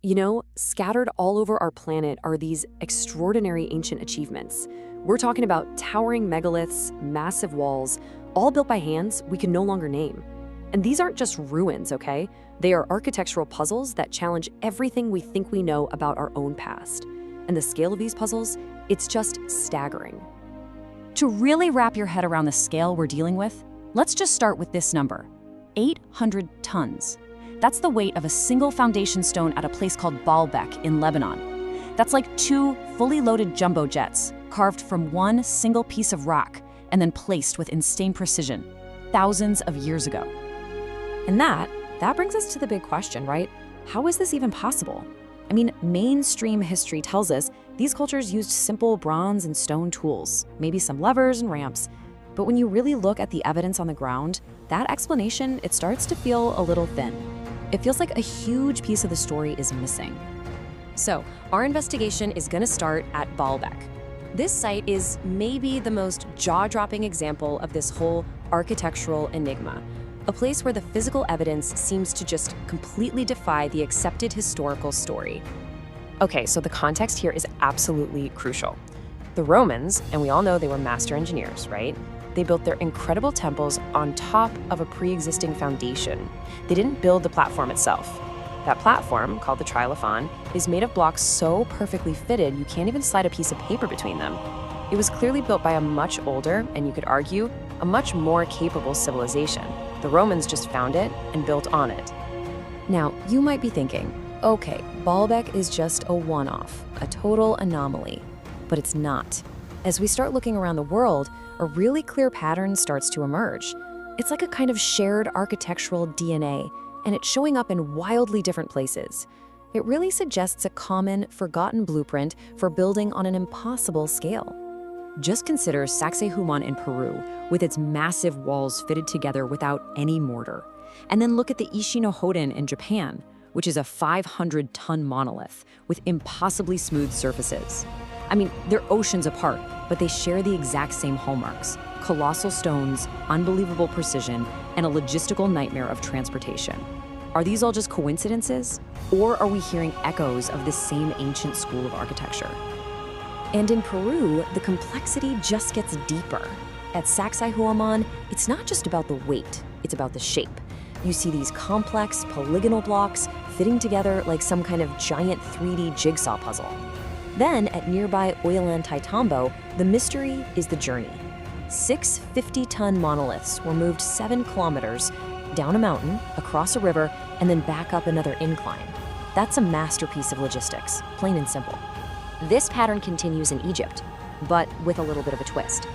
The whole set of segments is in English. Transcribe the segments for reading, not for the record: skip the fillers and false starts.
You know, scattered all over our planet are these extraordinary ancient achievements. We're talking about towering megaliths, massive walls, all built by hands we can no longer name. And these aren't just ruins, okay? They are architectural puzzles that challenge everything we think we know about our own past. And the scale of these puzzles, it's just staggering. To really wrap your head around the scale we're dealing with, let's just start with this number: 800 tons. That's the weight of a single foundation stone at a place called Baalbek in Lebanon. That's like 2 fully loaded jumbo jets, carved from one single piece of rock and then placed with insane precision, thousands of years ago. And that brings us to the big question, right? How is this even possible? I mean, mainstream history tells us these cultures used simple bronze and stone tools, maybe some levers and ramps. But when you really look at the evidence on the ground, that explanation, it starts to feel a little thin. It feels like a huge piece of the story is missing. So, our investigation is going to start at Baalbek. This site is maybe the most jaw-dropping example of this whole architectural enigma, a place where the physical evidence seems to just completely defy the accepted historical story. Okay, so the context here is absolutely crucial. The Romans, and we all know they were master engineers, right? They built their incredible temples on top of a pre-existing foundation. They didn't build the platform itself. That platform, called the trilithon, is made of blocks so perfectly fitted you can't even slide a piece of paper between them. It was clearly built by a much older, and you could argue, a much more capable civilization. The Romans just found it and built on it. Now, you might be thinking, okay, Baalbek is just a one-off, a total anomaly. But it's not. As we start looking around the world, a really clear pattern starts to emerge. It's like a kind of shared architectural DNA, and it's showing up in wildly different places. It really suggests a common, forgotten blueprint for building on an impossible scale. Just consider Sacsayhuamán in Peru, with its massive walls fitted together without any mortar. And then look at the Ishino-Hoden in Japan, which is a 500-ton monolith with impossibly smooth surfaces. I mean, they're oceans apart, but they share the exact same hallmarks: colossal stones, unbelievable precision, and a logistical nightmare of transportation. Are these all just coincidences? Or are we hearing echoes of this same ancient school of architecture? And in Peru, the complexity just gets deeper. At Sacsayhuaman, it's not just about the weight, it's about the shape. You see these complex polygonal blocks fitting together like some kind of giant 3D jigsaw puzzle. Then, at nearby Ollantaytambo, the mystery is the journey. 6 50-ton monoliths were moved 7 kilometers down a mountain, across a river, and then back up another incline. That's a masterpiece of logistics, plain and simple. This pattern continues in Egypt, but with a little bit of a twist.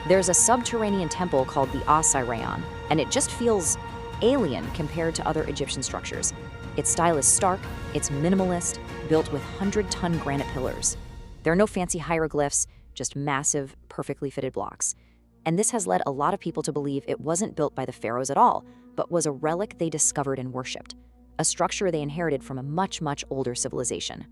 There's a subterranean temple called the Osireion, and it just feels alien compared to other Egyptian structures. Its style is stark, it's minimalist, built with 100-ton granite pillars. There are no fancy hieroglyphs, just massive, perfectly fitted blocks. And this has led a lot of people to believe it wasn't built by the pharaohs at all, but was a relic they discovered and worshipped, a structure they inherited from a much, much older civilization.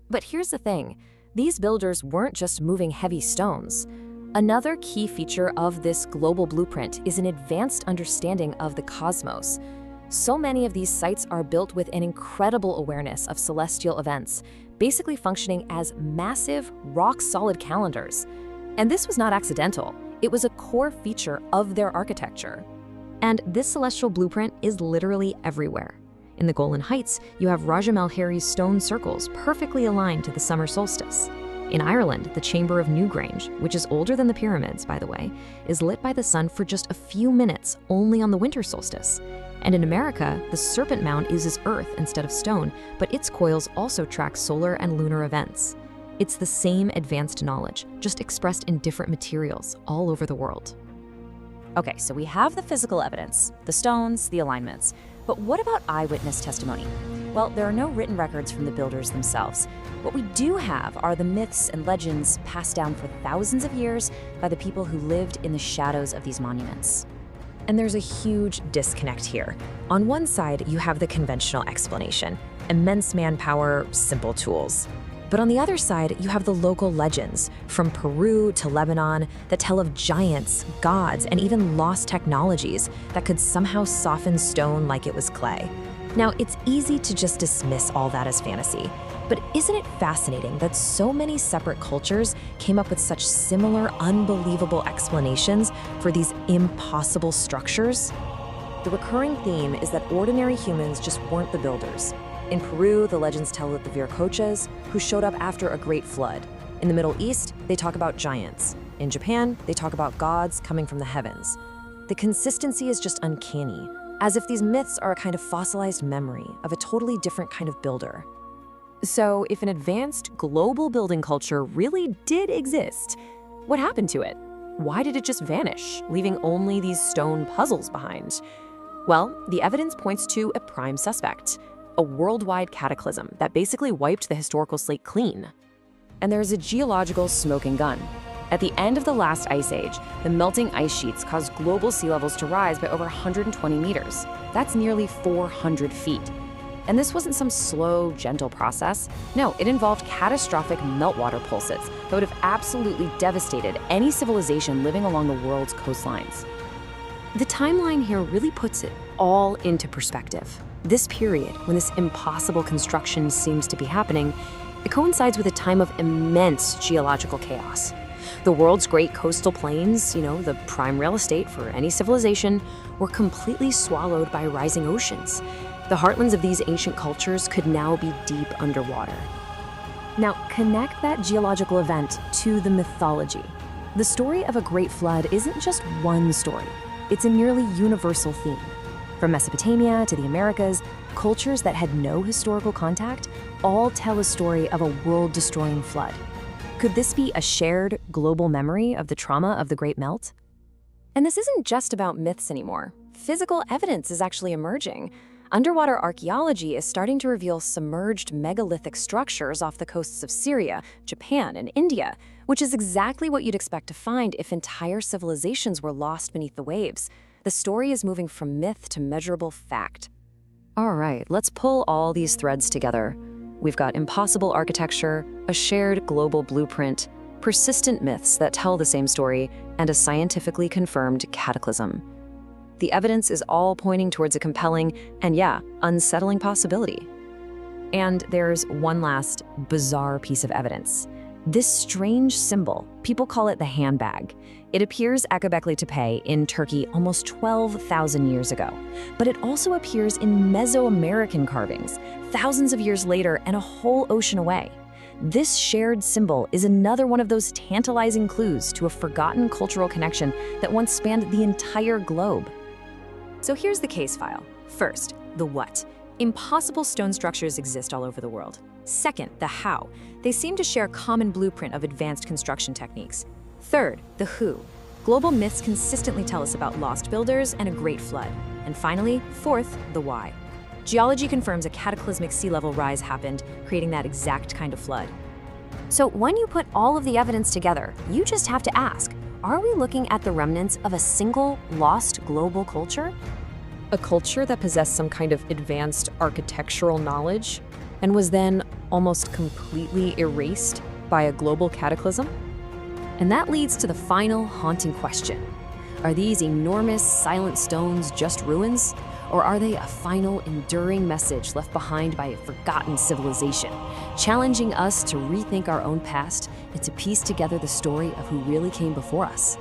But here's the thing, these builders weren't just moving heavy stones. Another key feature of this global blueprint is an advanced understanding of the cosmos. So many of these sites are built with an incredible awareness of celestial events, basically functioning as massive, rock-solid calendars. And this was not accidental. It was a core feature of their architecture. And this celestial blueprint is literally everywhere. In the Golan Heights, you have Rajamel Harry's stone circles perfectly aligned to the summer solstice. In Ireland, the Chamber of Newgrange, which is older than the pyramids, by the way, is lit by the sun for just a few minutes only on the winter solstice. And in America, the Serpent Mound uses earth instead of stone, but its coils also track solar and lunar events. It's the same advanced knowledge, just expressed in different materials all over the world. Okay, so we have the physical evidence, the stones, the alignments. But what about eyewitness testimony? Well, there are no written records from the builders themselves. What we do have are the myths and legends passed down for thousands of years by the people who lived in the shadows of these monuments. And there's a huge disconnect here. On one side, you have the conventional explanation: immense manpower, simple tools. But on the other side, you have the local legends, from Peru to Lebanon, that tell of giants, gods, and even lost technologies that could somehow soften stone like it was clay. Now, it's easy to just dismiss all that as fantasy, but isn't it fascinating that so many separate cultures came up with such similar, unbelievable explanations for these impossible structures? The recurring theme is that ordinary humans just weren't the builders. In Peru, the legends tell of the Viracochas, who showed up after a great flood. In the Middle East, they talk about giants. In Japan, they talk about gods coming from the heavens. The consistency is just uncanny, as if these myths are a kind of fossilized memory of a totally different kind of builder. So, if an advanced global building culture really did exist, what happened to it? Why did it just vanish, leaving only these stone puzzles behind? Well, the evidence points to a prime suspect, a worldwide cataclysm that basically wiped the historical slate clean. And there's a geological smoking gun. At the end of the last ice age, the melting ice sheets caused global sea levels to rise by over 120 meters. That's nearly 400 feet. And this wasn't some slow, gentle process. No, it involved catastrophic meltwater pulses that would have absolutely devastated any civilization living along the world's coastlines. The timeline here really puts it all into perspective. This period, when this impossible construction seems to be happening, it coincides with a time of immense geological chaos. The world's great coastal plains, the prime real estate for any civilization, were completely swallowed by rising oceans. The heartlands of these ancient cultures could now be deep underwater. Now, connect that geological event to the mythology. The story of a great flood isn't just one story. It's a nearly universal theme. From Mesopotamia to the Americas, cultures that had no historical contact all tell a story of a world-destroying flood. Could this be a shared global memory of the trauma of the Great Melt? And this isn't just about myths anymore. Physical evidence is actually emerging. Underwater archaeology is starting to reveal submerged megalithic structures off the coasts of Syria, Japan, and India, which is exactly what you'd expect to find if entire civilizations were lost beneath the waves. The story is moving from myth to measurable fact. All right, let's pull all these threads together. We've got impossible architecture, a shared global blueprint, persistent myths that tell the same story, and a scientifically confirmed cataclysm. The evidence is all pointing towards a compelling and, unsettling possibility. And there's one last bizarre piece of evidence. This strange symbol, people call it the handbag. It appears at Gobekli Tepe in Turkey almost 12,000 years ago. But it also appears in Mesoamerican carvings, thousands of years later and a whole ocean away. This shared symbol is another one of those tantalizing clues to a forgotten cultural connection that once spanned the entire globe. So here's the case file. First, the what. Impossible stone structures exist all over the world. Second, the how. They seem to share a common blueprint of advanced construction techniques. Third, the who. Global myths consistently tell us about lost builders and a great flood. And finally, fourth, the why. Geology confirms a cataclysmic sea level rise happened, creating that exact kind of flood. So when you put all of the evidence together, you just have to ask, are we looking at the remnants of a single lost global culture? A culture that possessed some kind of advanced architectural knowledge and was then almost completely erased by a global cataclysm? And that leads to the final haunting question. Are these enormous silent stones just ruins? Or are they a final enduring message left behind by a forgotten civilization, challenging us to rethink our own past and to piece together the story of who really came before us?